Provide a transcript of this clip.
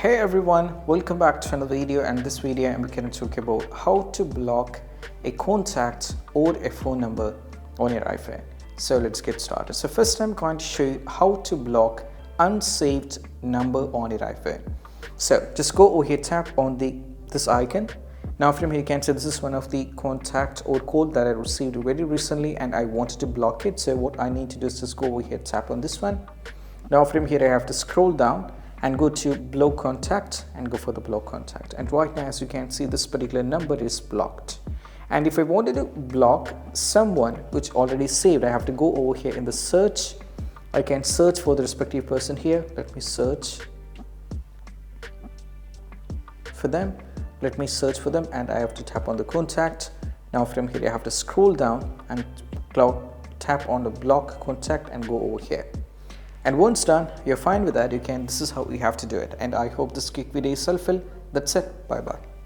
Hey everyone, welcome back to another video, and this video I'm going to talk about how to block a contact or a phone number on your iPhone. So let's get started. So first I'm going to show you how to block unsaved number on your iPhone. So just go over here, tap on this icon. Now from here you can see this is one of the contact or call that I received very recently and I wanted to block it. So what I need to do is just go over here, tap on this one. Now from here I have to scroll down and go to block contact and go for the block contact, and right now as you can see this particular number is blocked. And if I wanted to block someone which already saved, I have to go over here in the search. I can search for the respective person here. Let me search for them. And I have to tap on the contact. Now from here I have to scroll down and tap on the block contact and go over here. And once done, you're fine with that, this is how you have to do it. And I hope this quick video is helpful. That's it. Bye bye.